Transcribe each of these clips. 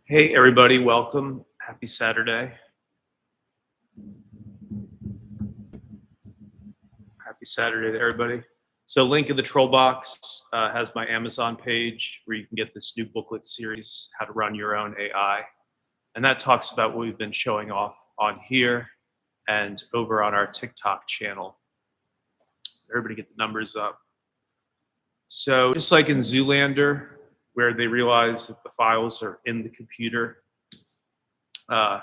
Hey, everybody, welcome. Happy Saturday. Happy Saturday to everybody. So, link in the troll box has my Amazon page where you can get this new booklet series, How to Run Your Own AI. And that talks about what we've been showing off on here and over on our TikTok channel. Everybody get the numbers up. So, just like in Zoolander, where they realize that the files are in the computer, uh,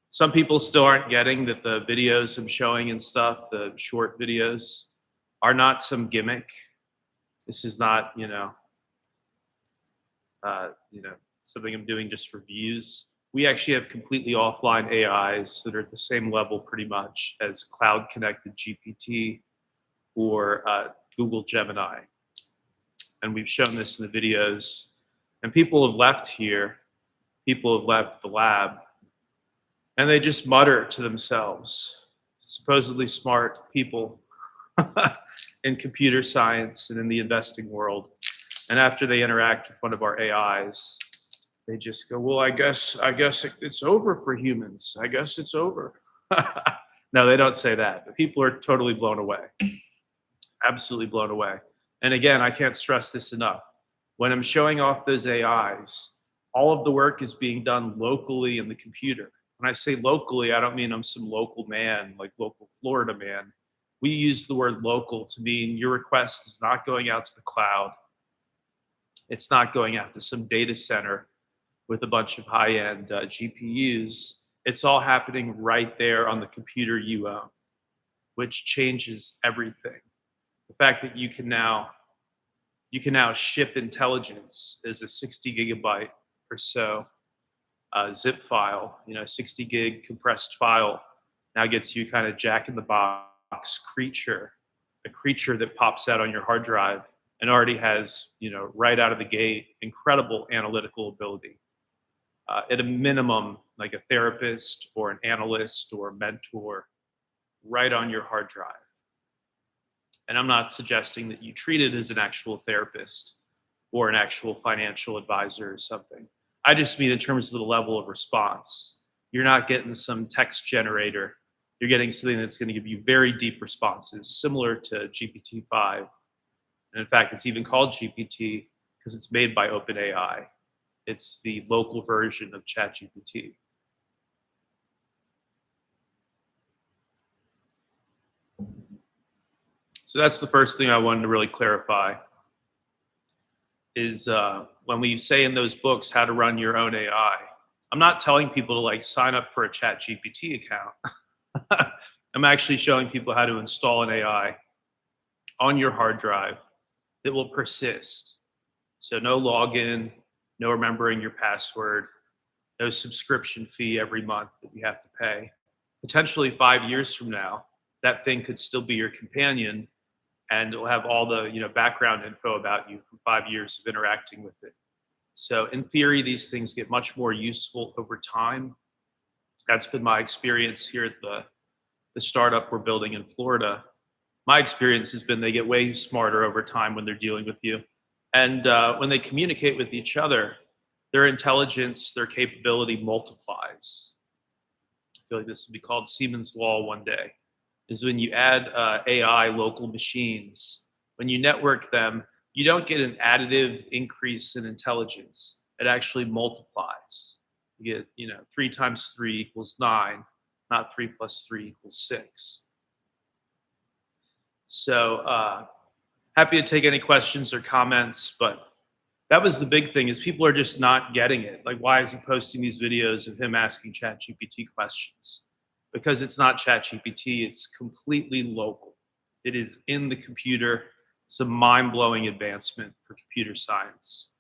some people still aren't getting that the videos I'm showing and stuff, the short videos, are not some gimmick. This is not, something I'm doing just for views. We actually have completely offline AIs that are at the same level, pretty much, as cloud-connected GPT or Google Gemini, and we've shown this in the videos. And people have left here. People have left the lab and they just mutter to themselves, supposedly smart people in computer science and in the investing world. And after they interact with one of our AIs, they just go, "Well, I guess it's over for humans. I guess it's over." No, they don't say that. But people are totally blown away, absolutely blown away. And again, I can't stress this enough. When I'm showing off those AIs, all of the work is being done locally in the computer. When I say locally, I don't mean I'm some local man, like local Florida man. We use the word local to mean your request is not going out to the cloud. It's not going out to some data center with a bunch of high-end GPUs. It's all happening right there on the computer you own, which changes everything. The fact that you can now ship intelligence as a 60 gigabyte or so zip file, 60 gig compressed file, now gets you kind of jack in the box creature, a creature that pops out on your hard drive and already has, right out of the gate, incredible analytical ability. At a minimum, like a therapist or an analyst or a mentor, right on your hard drive. And I'm not suggesting that you treat it as an actual therapist or an actual financial advisor or something. I just mean in terms of the level of response. You're not getting some text generator. You're getting something that's going to give you very deep responses, similar to GPT-5. And in fact, it's even called GPT because it's made by OpenAI. It's the local version of ChatGPT. So that's the first thing I wanted to really clarify is when we say in those books how to run your own AI, I'm not telling people to like sign up for a ChatGPT account. I'm actually showing people how to install an AI on your hard drive that will persist. So no login, no remembering your password, no subscription fee every month that you have to pay. Potentially 5 years from now, that thing could still be your companion and it'll have all the background info about you from 5 years of interacting with it. So in theory, these things get much more useful over time. That's been my experience here at the startup we're building in Florida. My experience has been they get way smarter over time when they're dealing with you. And when they communicate with each other, their intelligence, their capability multiplies. I feel like this will be called Siemens Law one day, is when you add AI local machines, when you network them, you don't get an additive increase in intelligence. It actually multiplies. You get, 3 times 3 equals 9, not 3 plus 3 equals 6. So happy to take any questions or comments, but that was the big thing is people are just not getting it. Like, why is he posting these videos of him asking ChatGPT questions? Because it's not ChatGPT, it's completely local. It is in the computer. It's a mind-blowing advancement for computer science.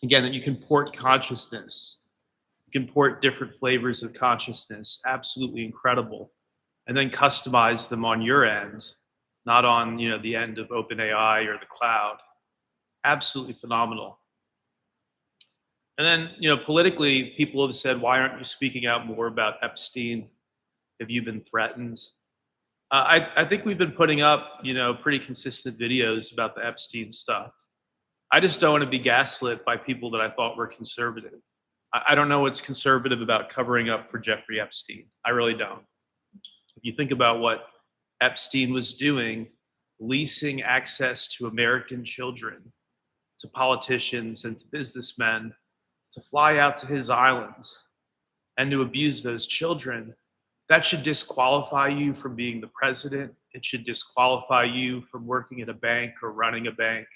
Again, that you can port consciousness. You can port different flavors of consciousness, absolutely incredible. And then customize them on your end, not on the end of OpenAI or the cloud. Absolutely phenomenal. And then, politically, people have said, why aren't you speaking out more about Epstein? Have you been threatened? I think we've been putting up, pretty consistent videos about the Epstein stuff. I just don't want to be gaslit by people that I thought were conservative. I don't know what's conservative about covering up for Jeffrey Epstein. I really don't. If you think about what Epstein was doing, leasing access to American children, to politicians and to businessmen to fly out to his island and to abuse those children, that should disqualify you from being the president. It should disqualify you from working at a bank or running a bank.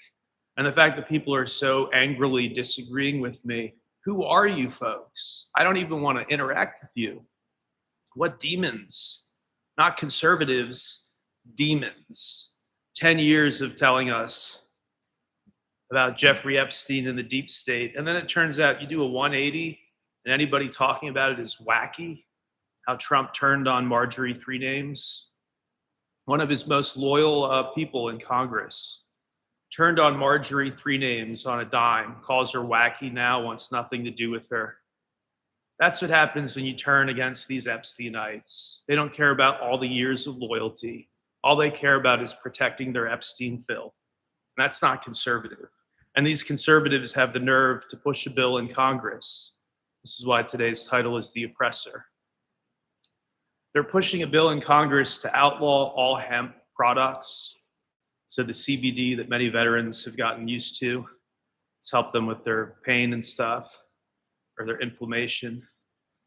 And the fact that people are so angrily disagreeing with me, who are you folks? I don't even want to interact with you. What demons? Not conservatives, demons. 10 years of telling us about Jeffrey Epstein and the deep state. And then it turns out you do a 180 and anybody talking about it is wacky. How Trump turned on Marjorie Three Names, one of his most loyal people in Congress, turned on Marjorie Three Names on a dime, calls her wacky now, wants nothing to do with her. That's what happens when you turn against these Epsteinites. They don't care about all the years of loyalty. All they care about is protecting their Epstein filth. And that's not conservative. And these conservatives have the nerve to push a bill in Congress. This is why today's title is The Oppressor. They're pushing a bill in Congress to outlaw all hemp products. So the CBD that many veterans have gotten used to, it's helped them with their pain and stuff, or their inflammation.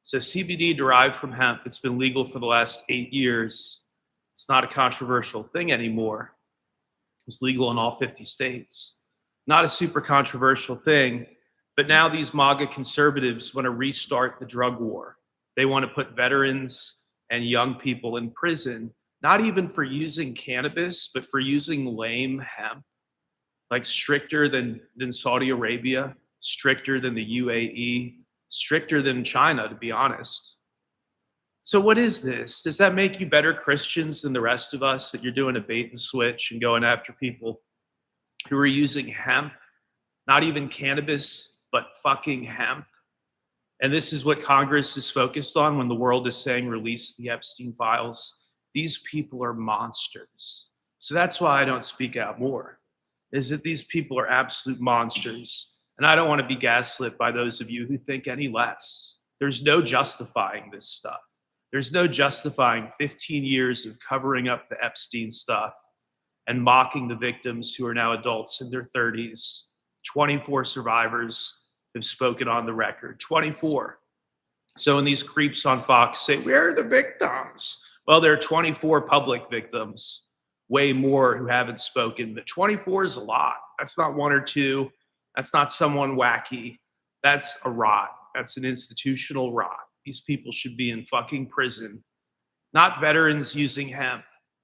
So CBD derived from hemp, it's been legal for the last 8 years. It's not a controversial thing anymore. It's legal in all 50 states. Not a super controversial thing, but now these MAGA conservatives want to restart the drug war. They want to put veterans and young people in prison, not even for using cannabis, but for using lame hemp, like stricter than Saudi Arabia, stricter than the UAE, stricter than China, to be honest. So what is this? Does that make you better Christians than the rest of us, that you're doing a bait and switch and going after people who are using hemp, not even cannabis, but fucking hemp? And this is what Congress is focused on when the world is saying release the Epstein files. These people are monsters. So that's why I don't speak out more, is that these people are absolute monsters. And I don't want to be gaslit by those of you who think any less. There's no justifying this stuff. There's no justifying 15 years of covering up the Epstein stuff and mocking the victims who are now adults in their 30s. 24 survivors have spoken on the record. 24. So when these creeps on Fox say, where are the victims? Well, there are 24 public victims, way more who haven't spoken, but 24 is a lot. That's not one or two. That's not someone wacky. That's a rot. That's an institutional rot. These people should be in fucking prison, not veterans using hemp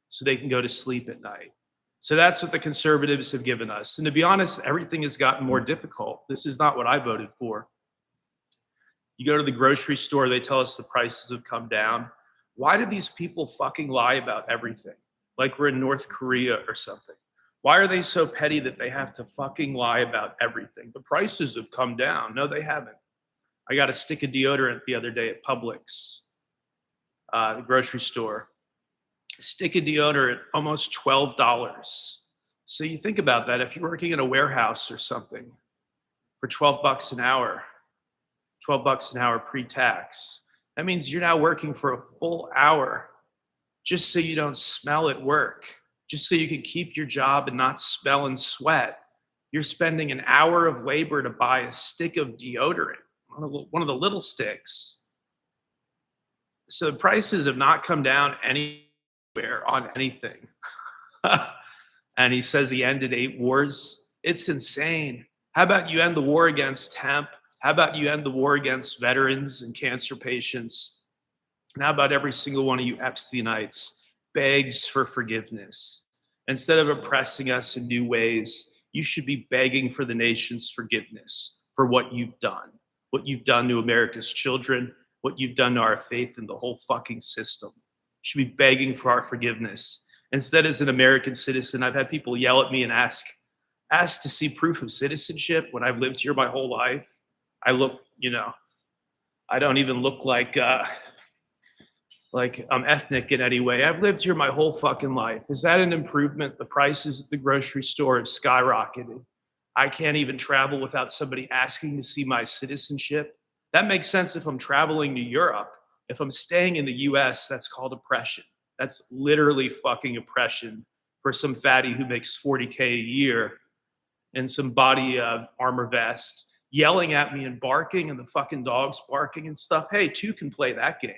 so they can go to sleep at night. So that's what the conservatives have given us. And to be honest, everything has gotten more difficult. This is not what I voted for. You go to the grocery store, they tell us the prices have come down. Why do these people fucking lie about everything? Like we're in North Korea or something. Why are they so petty that they have to fucking lie about everything? The prices have come down. No, they haven't. I got a stick of deodorant the other day at Publix, the grocery store. Stick of deodorant, almost $12. So you think about that. If you're working in a warehouse or something for $12 an hour, $12 an hour pre-tax, that means you're now working for a full hour just so you don't smell at work, just so you can keep your job and not smell and sweat. You're spending an hour of labor to buy a stick of deodorant, one of the little sticks. So the prices have not come down anywhere on anything. And he says he ended 8 wars. It's insane. How about you end the war against hemp? How about you end the war against veterans and cancer patients? And how about every single one of you Epsteinites begs for forgiveness? Instead of oppressing us in new ways, you should be begging for the nation's forgiveness for what you've done to America's children, what you've done to our faith in the whole fucking system. You should be begging for our forgiveness. Instead, as an American citizen, I've had people yell at me and ask to see proof of citizenship when I've lived here my whole life. I look, I don't even look like I'm ethnic in any way. I've lived here my whole fucking life. Is that an improvement? The prices at the grocery store have skyrocketed. I can't even travel without somebody asking to see my citizenship. That makes sense if I'm traveling to Europe. If I'm staying in the US, that's called oppression. That's literally fucking oppression for some fatty who makes 40K a year and some body armor vest yelling at me and barking and the fucking dogs barking and stuff. Hey, two can play that game.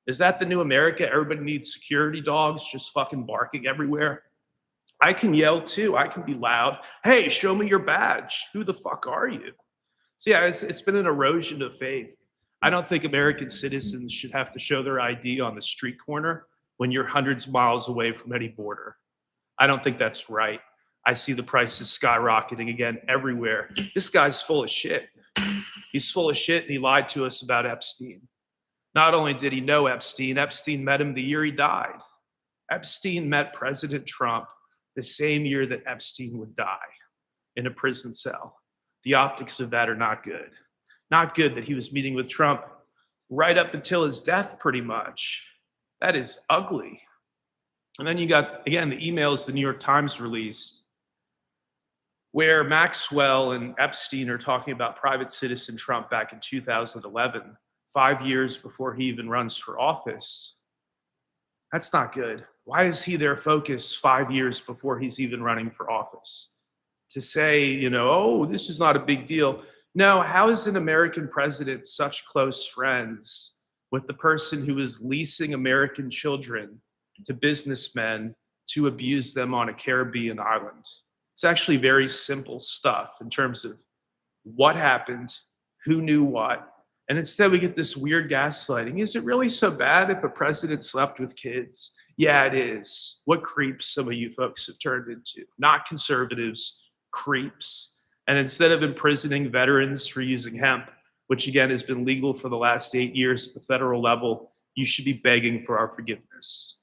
Is that the new America? Everybody needs security dogs just fucking barking everywhere. I can yell too. I can be loud. Hey, show me your badge. Who the fuck are you? So yeah, it's been an erosion of faith. I don't think American citizens should have to show their ID on the street corner when you're hundreds of miles away from any border. I don't think that's right. I see the prices skyrocketing again everywhere. This guy's full of shit. He's full of shit and he lied to us about Epstein. Not only did he know Epstein, Epstein met him the year he died. Epstein met President Trump the same year that Epstein would die in a prison cell. The optics of that are not good. Not good that he was meeting with Trump right up until his death, pretty much. That is ugly. And then you got, again, the emails the New York Times released, where Maxwell and Epstein are talking about private citizen Trump back in 2011, 5 years before he even runs for office. That's not good. Why is he their focus 5 years before he's even running for office? To say, oh, this is not a big deal. No, how is an American president such close friends with the person who is leasing American children to businessmen to abuse them on a Caribbean island? It's actually very simple stuff in terms of what happened, who knew what. And instead we get this weird gaslighting. Is it really so bad if a president slept with kids? Yeah, it is. What creeps some of you folks have turned into. Not conservatives, creeps. And instead of imprisoning veterans for using hemp, which again has been legal for the last 8 years at the federal level, you should be begging for our forgiveness.